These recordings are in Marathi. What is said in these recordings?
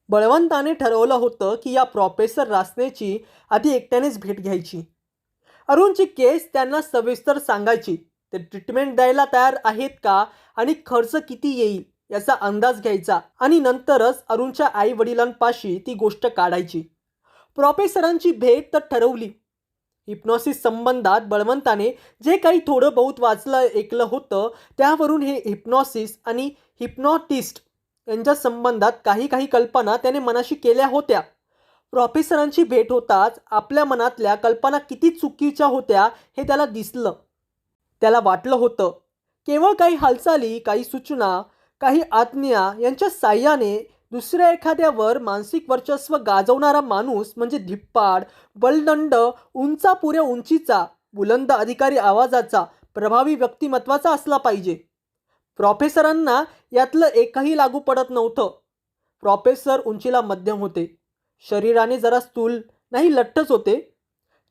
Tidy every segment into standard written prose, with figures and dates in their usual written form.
बळवंताने ठरवलं होतं की या प्रोफेसर रासनेची आधी एकट्यानेच भेट घ्यायची. अरुणची केस त्यांना सविस्तर सांगायची. ते ट्रीटमेंट द्यायला तयार आहेत का आणि खर्च किती येईल याचा अंदाज घ्यायचा आणि नंतरच अरुणच्या आई वडिलांपाशी ती गोष्ट काढायची. प्रोफेसरांची भेट तर ठरवली. हिप्नॉसिस संबंधात बळवंताने जे काही थोडं बहुत वाचलं ऐकलं होतं त्यावरून हे हिप्नॉसिस आणि हिप्नॉटिस्ट यांच्या संबंधात काही काही कल्पना त्याने मनाशी केल्या होत्या. प्रोफेसरांची भेट होताच आपल्या मनातल्या कल्पना किती चुकीच्या होत्या हे त्याला दिसलं. त्याला वाटलं होतं केवळ काही हालचाली, काही सूचना, काही आज्ञा यांच्या साह्याने दुसऱ्या एखाद्यावर मानसिक वर्चस्व गाजवणारा माणूस म्हणजे धिप्पाड, बलदंड, उंचापुऱ्या उंचीचा, बुलंद अधिकारी आवाजाचा, प्रभावी व्यक्तिमत्वाचा असला पाहिजे. प्रोफेसरांना यातलं एकही लागू पडत नव्हतं. प्रोफेसर उंचीला मध्यम होते. शरीराने जरा स्थूल नाही लठ्ठच होते.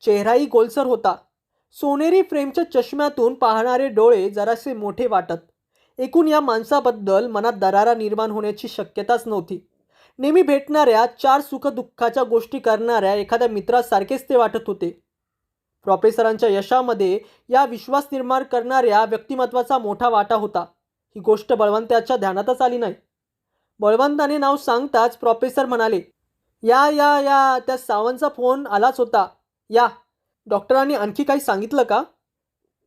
चेहराही गोलसर होता. सोनेरी फ्रेमच्या चष्म्यातून पाहणारे डोळे जरासे मोठे वाटत. एकूण या माणसाबद्दल मनात दरारा निर्माण होण्याची शक्यताच नव्हती. नेहमी भेटणाऱ्या, चार सुखदुःखाच्या गोष्टी करणाऱ्या एखाद्या मित्रासारखेच ते वाटत होते. प्रोफेसरांच्या यशामध्ये या विश्वास निर्माण करणाऱ्या व्यक्तिमत्वाचा मोठा वाटा होता. ही गोष्ट बळवंताच्या ध्यानातच आली नाही. बळवंताने नाव सांगताच प्रोफेसर म्हणाले, या या या त्या सावंतचा फोन आलाच होता. या. डॉक्टरांनी आणखी काही सांगितलं का?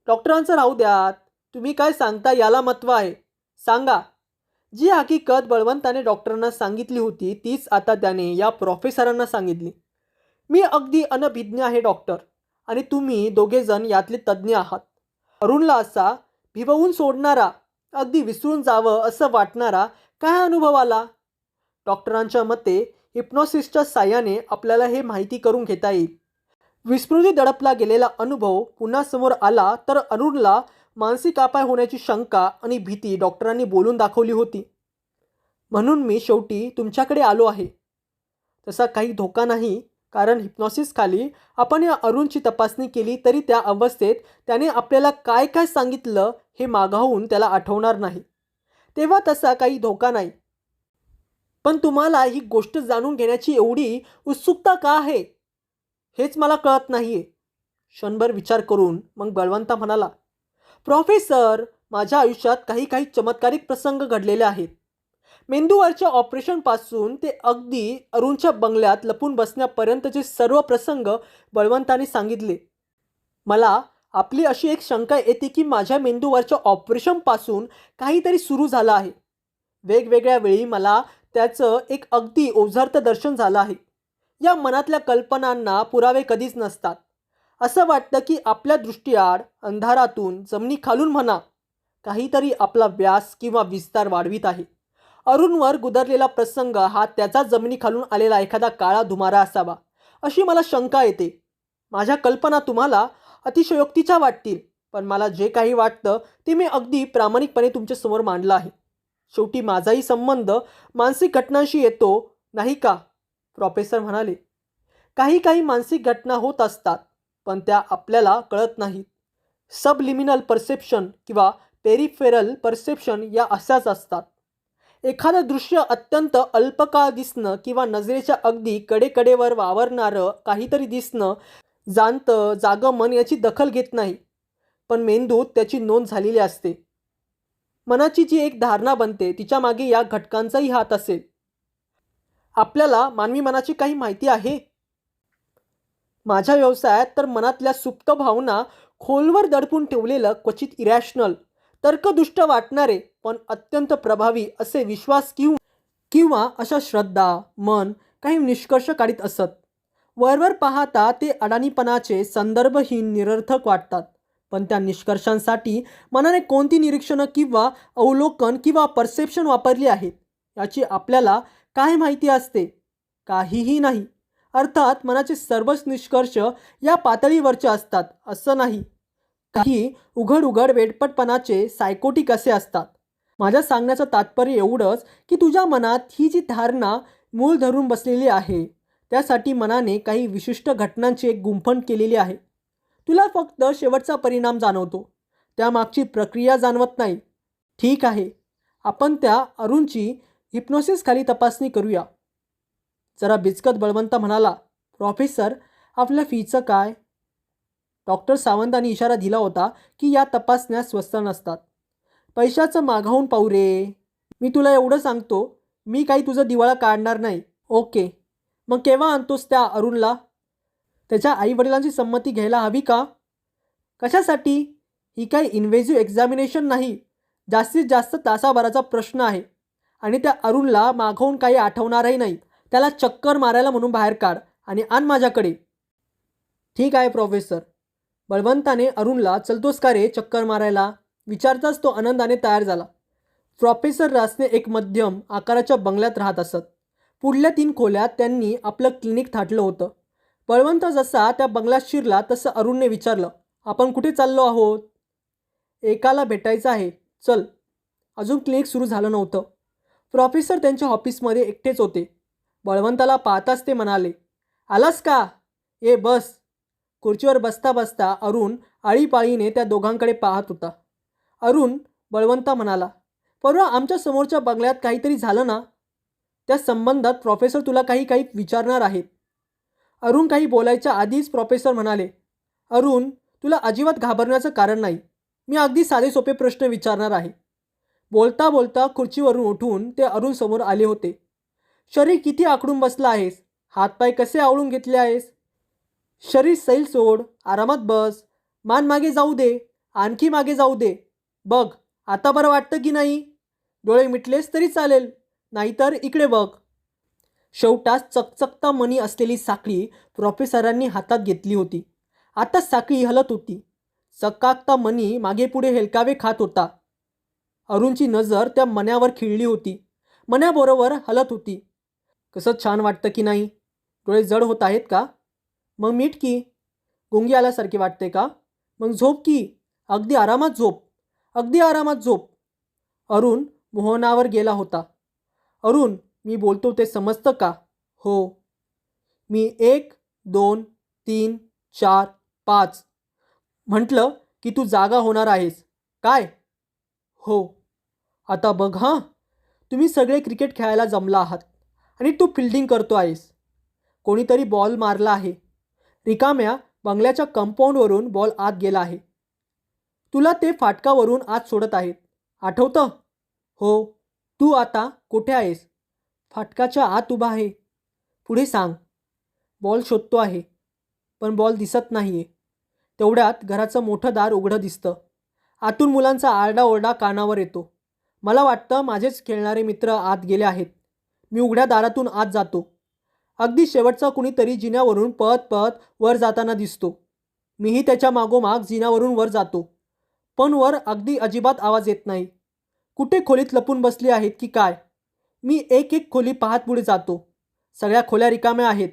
डॉक्टरांचं राहू द्यात. तुम्ही काय सांगता याला महत्त्व आहे. सांगा. जी हकीकत बळवंताने डॉक्टरांना सांगितली होती तीच आता त्याने या प्रोफेसरांना सांगितली. मी अगदी अनभिज्ञ आहे डॉक्टर, आणि तुम्ही दोघेजण यातले तज्ज्ञ आहात. अरुणला असा भिवून सोडणारा, अगदी विसरून जावं असं वाटणारा काय अनुभव आला? डॉक्टरांच्या मते हिप्नॉसिसच्या साह्याने आपल्याला हे माहिती करून घेता येईल. विस्मृती दडपला गेलेला अनुभव पुन्हा समोर आला तर अरुणला मानसिक अपाय होण्याची शंका आणि भीती डॉक्टरांनी बोलून दाखवली होती. म्हणून मी शेवटी तुमच्याकडे आलो आहे. तसा काही धोका नाही, कारण हिप्नॉसिसखाली आपण या अरुणची तपासणी केली तरी त्या अवस्थेत त्याने आपल्याला काय काय सांगितलं हे मागाहून त्याला आठवणार नाही. तेव्हा तसा काही धोका नाही. पण तुम्हाला ही गोष्ट जाणून घेण्याची एवढी उत्सुकता का आहे हेच मला कळत नाहीये. क्षणभर विचार करून मग बळवंत म्हणाला, प्रोफेसर, माझ्या आयुष्यात काही काही चमत्कारिक प्रसंग घडलेले आहेत. मेंदूवरच्या ऑपरेशनपासून ते अगदी अरुणच्या बंगल्यात लपून बसण्यापर्यंतचे सर्व प्रसंग बळवंताने सांगितले. मला आपली अशी एक शंका येते की माझ्या मेंदूवरच्या ऑपरेशनपासून काहीतरी सुरू झालं आहे. वेगवेगळ्या वेळी मला त्याचं एक अगदी ओझरतं दर्शन झालं आहे. या मनातल्या कल्पनांना पुरावे कधीच नसतात. असं वाटतं की आपल्या दृष्टीआड अंधारातून, जमिनीखालून म्हणा, काहीतरी आपला व्यास किंवा विस्तार वाढवित आहे. अरुणवर गुदरलेला प्रसंग हा त्याचा जमिनीखालून आलेला एखादा काळा धुमारा असावा अशी मला शंका येते. माझ्या कल्पना तुम्हाला अतिशयोक्तीच्या वाटतील, पण मला जे काही वाटतं ते मी अगदी प्रामाणिकपणे तुमच्यासमोर मांडलं आहे. शेवटी माझाही संबंध मानसिक घटनांशी येतो, नाही का? प्रोफेसर म्हणाले, काही काही मानसिक घटना होत असतात, पण त्या आपल्याला कळत नाहीत. सबलिमिनल परसेप्शन किंवा पेरिफेरल परसेप्शन या अशाच असतात. एखादं दृश्य अत्यंत अल्पकाळ दिसणं किंवा नजरेच्या अगदी कडेकडेवर वावरणारं काहीतरी दिसणं, जाणतं जागं मन याची दखल घेत नाही, पण मेंदूत त्याची नोंद झालेली असते. मनाची जी एक धारणा बनते तिच्या मागे या घटकांचाही हात असेल. आपल्याला मानवी मनाची काही माहिती आहे? माझ्या व्यवसायात तर मनातल्या सुप्त भावना खोलवर दडपून ठेवलेलं, क्वचित इरॅशनल, तर्कदुष्ट वाटणारे पण अत्यंत प्रभावी असे विश्वास किंवा अशा श्रद्धा मन काही निष्कर्ष काढीत असत. वरवर पाहता ते अडाणीपणाचे, संदर्भहीन, निरर्थक वाटतात, पण त्या निष्कर्षांसाठी मनाने कोणती निरीक्षणं किंवा अवलोकन किंवा परसेप्शन वापरली आहेत याची आपल्याला काय माहिती असते? काहीही नाही. अर्थात मनाचे सर्वच निष्कर्ष या पातळीवरचे असतात असं नाही. काही उघड उघड वेडपटपणाचे, सायकोटिक असे असतात. माझ्या सांगण्याचं तात्पर्य एवढंच की तुझ्या मनात ही जी धारणा मूळ धरून बसलेली आहे त्यासाठी मनाने काही विशिष्ट घटनांची एक गुंफण केलेली आहे. तुला फक्त शेवटचा परिणाम जाणवतो, त्यामागची प्रक्रिया जाणवत नाही. ठीक आहे, आपण त्या अरुणची हिप्नॉसिसखाली तपासणी करूया. जरा बिचकत बळवंत म्हणाला, प्रोफेसर आपल्या फीचं काय? डॉक्टर सावंतांनी इशारा दिला होता की या तपासण्या स्वस्त नसतात. पैशाचं मागाहून पाहू रे. मी तुला एवढं सांगतो, मी काही तुझं दिवाळा काढणार नाही. ओके, मग केव्हा आणतोस त्या अरुणला? त्याच्या आईवडिलांची संमती घ्यायला हवी का? कशासाठी? ही काही इन्व्हेजिव्ह एक्झामिनेशन नाही. जास्तीत जास्त तासाभराचा प्रश्न आहे. आणि त्या अरुणला मागवून काही आठवणारही नाही. त्याला चक्कर मारायला म्हणून बाहेर काढ आणि आण माझ्याकडे. ठीक आहे प्रोफेसर. बळवंताने अरुणला चलतोस का रे चक्कर मारायला विचारताच तो आनंदाने तयार झाला. प्रोफेसर रासने एक मध्यम आकाराच्या बंगल्यात राहत असत. पुढल्या 3 खोल्यात त्यांनी आपलं क्लिनिक थाटलं होतं. बळवंत जसा त्या बंगल्यात शिरला तसं अरुणने विचारलं, आपण कुठे चाललो आहोत? एकाला भेटायचं आहे, चल. अजून क्लिनिक सुरू झालं नव्हतं. प्रोफेसर त्यांच्या ऑफिसमध्ये एकटेच होते. बळवंताला पाहताच ते म्हणाले, आलास का? ये बस. खुर्चीवर बसता बसता अरुण आळीपाळीने त्या दोघांकडे पाहत होता. अरुण, बळवंता म्हणाला, परवा आमच्या समोरच्या बंगल्यात काहीतरी झालं ना? त्या संबंधात प्रोफेसर तुला काही विचारणार आहेत. अरुण काही बोलायच्या आधीच प्रोफेसर म्हणाले, अरुण, तुला अजिबात घाबरण्याचं कारण नाही. मी अगदी साधे सोपे प्रश्न विचारणार आहे. बोलता बोलता खुर्चीवरून उठून ते अरुण समोर आले होते. शरीर किती आखडून बसलं आहेस? हातपाय कसे आवळून घेतले आहेस? शरीर सैल सोड, आरामात बस. मान मागे जाऊ दे, आणखी मागे जाऊ दे. बघ, आता बरं वाटतं की नाही? डोळे मिटलेस तरी चालेल, नाहीतर इकडे बघ. शेवटास चकचकता मणी असलेली साखळी प्रोफेसरांनी हातात घेतली होती. आता साखळी हलत होती. चकाकता मणी मागे पुढे हेलकावे खात होता. अरुणची नजर त्या मण्यावर खिळली होती. मण्याबरोबर हलत होती. कसं छान वाटतं की नाही? डोळे जड होत आहेत का? मग मीठ की. गुंगी आल्यासारखे वाटते का? मग झोप की. अगदी आरामात झोप, अगदी आरामात झोप. अरुण मोहनावर गेला होता. अरुण, मी बोलतो ते समजतं का? हो. मी 1, 2, 3, 4, 5 म्हटलं की तू जागा होणार आहेस काय? हो. आता बघ हां, तुम्ही सगळे क्रिकेट खेळायला जमला आहात आणि तू फिल्डिंग करतो आहेस. कोणीतरी बॉल मारला आहे. रिकाम्या बंगल्याच्या कंपाऊंडवरून बॉल आत गेला आहे. तुला ते फाटकावरून आत सोडत आहेत. आठवतं? हो. तू आता कुठे आहेस? फाटकाच्या आत उभा आहे. पुढे सांग. बॉल शोधतो आहे, पण बॉल दिसत नाही आहे. तेवढ्यात घराचं मोठं दार उघडं दिसतं. आतून मुलांचा आरडाओरडा कानावर येतो. मला वाटतं माझेच खेळणारे मित्र आत गेले आहेत. मी उघड्या दारातून आत जातो. अगदी शेवटचा कुणीतरी जिन्यावरून पळत पळत वर जाताना दिसतो. मीही त्याच्या मागोमाग जिन्यावरून वर जातो. पण वर अगदी अजिबात आवाज येत नाही. कुठे खोलीत लपून बसली आहेत की काय? मी एक एक खोली पाहत पुढे जातो. सगळ्या खोल्या रिकाम्या आहेत.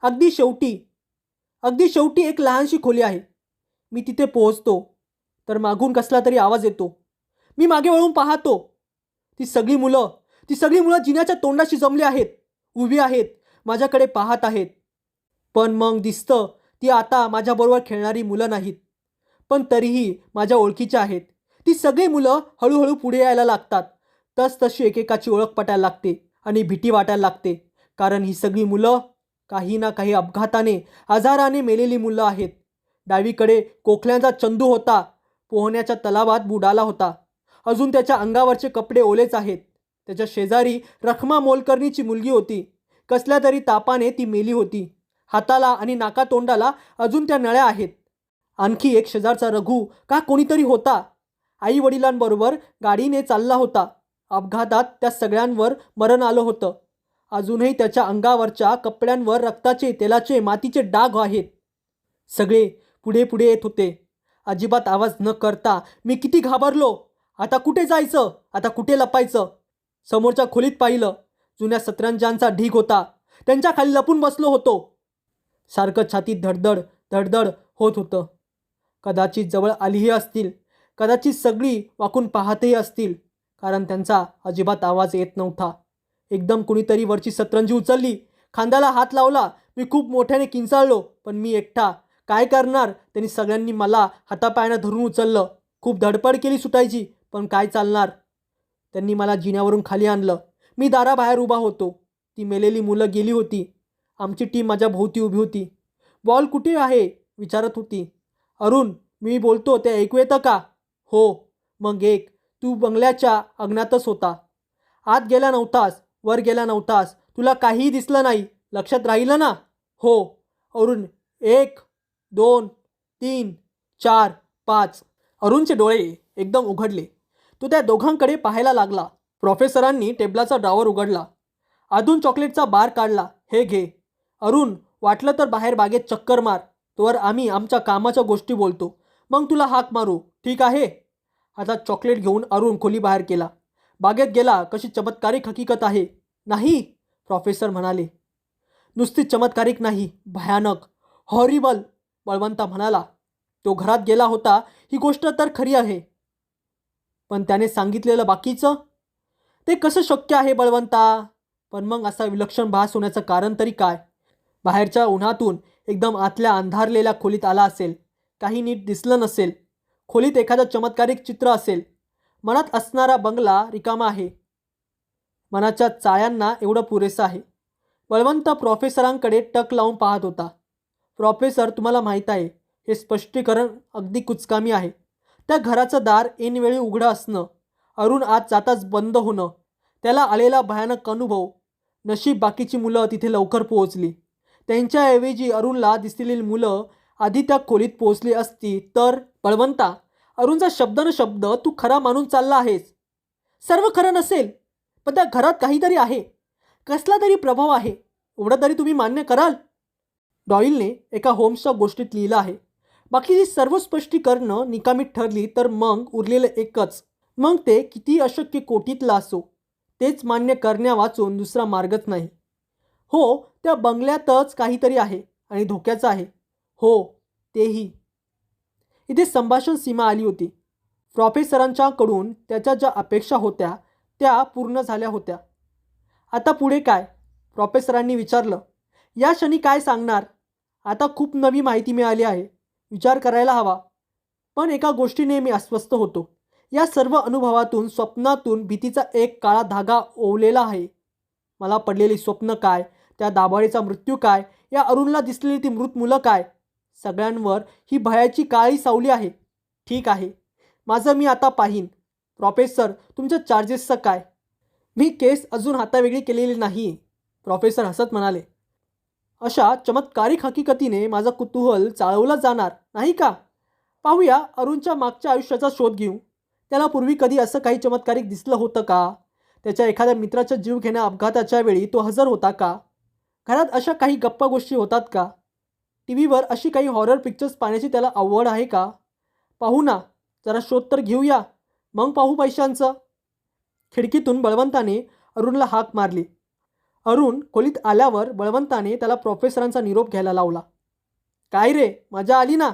अगदी शेवटी एक लहानशी खोली आहे. मी तिथे पोहोचतो तर मागून कसला तरी आवाज येतो. मी मागे वळून पाहतो. ती सगळी मुलं जिन्याच्या तोंडाशी जमली आहेत. उभी आहेत, माझ्याकडे पाहत आहेत. पण मग दिसतं ती आता माझ्याबरोबर खेळणारी मुलं नाहीत. पण तरीही माझ्या ओळखीच्या आहेत. ती सगळी मुलं हळूहळू पुढे यायला लागतात. तसतशी एकेकाची ओळख पटायला लागते आणि भीती वाटायला लागते. कारण ही सगळी मुलं काही ना काही अपघाताने, आजाराने मेलेली मुलं आहेत. डावीकडे कोखल्यांचा चंदू होता. पोहण्याच्या तलावात बुडाला होता. अजून त्याच्या अंगावरचे कपडे ओलेच आहेत. त्याच्या शेजारी रखमा मोलकर्णीची मुलगी होती. कसल्या तरी तापाने ती मेली होती. हाताला आणि नाकातोंडाला अजून त्या नळ्या आहेत. आणखी एक शेजारचा रघु का कोणीतरी होता. आई वडिलांबरोबर गाडीने चालला होता. अपघातात त्या सगळ्यांवर मरण आलं होतं. अजूनही त्याच्या अंगावरच्या कपड्यांवर रक्ताचे, तेलाचे, मातीचे डाग आहेत. सगळे पुढे पुढे येत होते. अजिबात आवाज न करता मी किती घाबरलो. आता कुठे जायचं? आता कुठे लपायचं? समोरच्या खोलीत पाहिलं. जुन्या सतरंजांचा ढीग होता. त्यांच्या खाली लपून बसलो होतो. सारखं छातीत धडधड धडधड होत होतं. कदाचित जवळ आलीही असतील. कदाचित सगळी वाकून पाहतही असतील. कारण त्यांचा अजिबात आवाज येत नव्हता. एकदम कुणीतरी वरची सतरंजी उचलली. खांद्याला हात लावला. मी खूप मोठ्याने किंचाळलो. पण मी एकटा. काय करणार? त्यांनी सगळ्यांनी मला हातापायानं धरून उचललं. खूप धडपड केली सुटायची, पण काय चालणार? त्यांनी मला जिन्यावरून खाली आणलं. मी दाराबाहेर उभा होतो. ती मेलेली मुलं गेली होती. आमची टीम माझ्या भोवती उभी होती. बॉल कुठे आहे विचारत होती. अरुण, मी बोलतो ते ऐकू येतं का? हो. मग एक, तू बंगल्याच्या अंगणातच होता. आत गेला नव्हतास, वर गेला नव्हतास, तुला काहीही दिसलं नाही. लक्षात राहिलं ना? हो. अरुण, 1, 2, 3, 4, 5. अरुणचे डोळे एकदम उघडले. तो त्या दोघांकडे पाहायला लागला. प्रोफेसरांनी टेबलाचा ड्रॉवर उघडला. आधून चॉकलेटचा बार काढला. हे घे. अरुण, वाटलं तर बाहेर बागेत चक्कर मार. तोवर आम्ही आमच्या कामाच्या गोष्टी बोलतो. मग तुला हाक मारू, ठीक आहे? आता चॉकलेट घेऊन अरुण खोलीबाहेर गेला. बागेत गेला. कशी चमत्कारिक हकीकत आहे. नाही, प्रोफेसर म्हणाले. नुसती चमत्कारिक नाही, भयानक, हॉरिबल, बळवंता म्हणाला. तो घरात गेला होता ही गोष्ट तर खरी आहे. पण त्याने सांगितलेलं बाकीचं? ते कसं शक्य आहे बळवंता? पण मग असा विलक्षण भास होण्याचं कारण तरी काय? बाहेरच्या उन्हातून एकदम आतल्या अंधारलेल्या खोलीत आला असेल. काही नीट दिसलं नसेल. खोलीत एखादं चमत्कारिक चित्र असेल. मनात असणारा बंगला रिकामा आहे. मनाच्या चाळ्यांना एवढं पुरेसं आहे. बळवंत प्रोफेसरांकडे टक लावून पाहत होता. प्रोफेसर, तुम्हाला माहीत आहे, हे स्पष्टीकरण अगदी कुचकामी आहे. त्या घराचं दार ऐनवेळी उघडं असणं, अरुण आत जाताच बंद होणं, त्याला आलेला भयानक अनुभव. नशीब बाकीची मुलं तिथे लवकर पोहोचली. त्यांच्याऐवजी अरुणला दिसलेली मुलं आधी त्या खोलीत पोहोचली असती तर. बळवंता, अरुणचा शब्द न शब्द तू खरा मानून चालला आहेस. सर्व खरं नसेल, पण त्या घरात काहीतरी आहे. कसला तरी प्रभाव आहे. एवढं तरी तुम्ही मान्य कराल? डॉईलने एका होम्सच्या गोष्टीत लिहिलं आहे. बाकीची सर्व स्पष्टीकरणं निकामी ठरली तर मग उरलेलं एकच. मग ते किती अशक्य कोटीतलं असो, तेच मान्य करण्या वाचून दुसरा मार्गच नाही. हो, त्या बंगल्यातच काहीतरी आहे आणि धोक्याचं आहे. हो, तेही. इथे संभाषण सीमा आली होती. प्रोफेसरांच्याकडून त्याच्या ज्या अपेक्षा होत्या त्या पूर्ण झाल्या होत्या. आता पुढे काय? प्रोफेसरांनी विचारलं. या क्षणी काय सांगणार? आता खूप नवी माहिती मिळाली आहे. विचार करायला हवा. पण एका गोष्टीने मी अस्वस्थ होतो. या सर्व अनुभवातून, स्वप्नातून भीतीचा एक काळा धागा ओवलेला आहे. मला पडलेली स्वप्न काय? त्या दाभाडेचा मृत्यू काय? या अरुणला दिसलेली ती मृत मुलं काय? सगळ्यांवर ही भयाची काळी सावली आहे. ठीक आहे, माझं मी आता पाहीन. प्रोफेसर, तुमच्या चार्जेसचं काय? मी केस अजून हातावेगळी केलेली नाही, प्रोफेसर हसत म्हणाले. अशा चमत्कारिक हकीकतीने माझं कुतूहल चाळवलं जाणार नाही का? पाहूया, अरुणच्या मागच्या आयुष्याचा शोध घेऊ. त्याला पूर्वी कधी असं काही चमत्कारिक दिसलं होतं का? त्याच्या एखाद्या मित्राच्या जीवघेण्या अपघाताच्या वेळी तो हजर होता का? घरात अशा काही गप्पा गोष्टी होतात का? टीव्हीवर अशी काही हॉरर पिक्चर्स पाहण्याची त्याला आवड आहे का? पाहू ना, जरा शोध तर घेऊया, मग पाहू पैशांचं. खिडकीतून बळवंताने अरुणला हाक मारली. अरुण खोलीत आल्यावर बळवंताने त्याला प्रोफेसरांचा निरोप घ्यायला लावला. काय रे, मजा आली ना?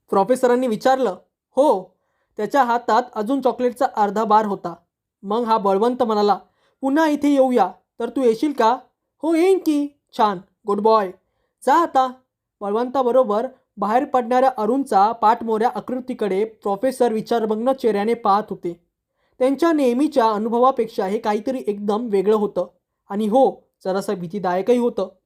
प्रोफेसरांनी विचारलं. हो. त्याच्या हातात अजून चॉकलेटचा अर्धा बार होता. मग हा बळवंत म्हणाला, पुन्हा इथे येऊया तर तू येशील का? हो, येईन की. छान, गुड बॉय. जा आता. बळवंताबरोबर बाहेर पडणाऱ्या अरुणचा पाठमोऱ्या आकृतीकडे प्रोफेसर विचारमग्न चेहऱ्याने पाहत होते. त्यांच्या नेहमीच्या अनुभवापेक्षा हे काहीतरी एकदम वेगळं होतं. आणि हो, जरासं भीतीदायकही होतं.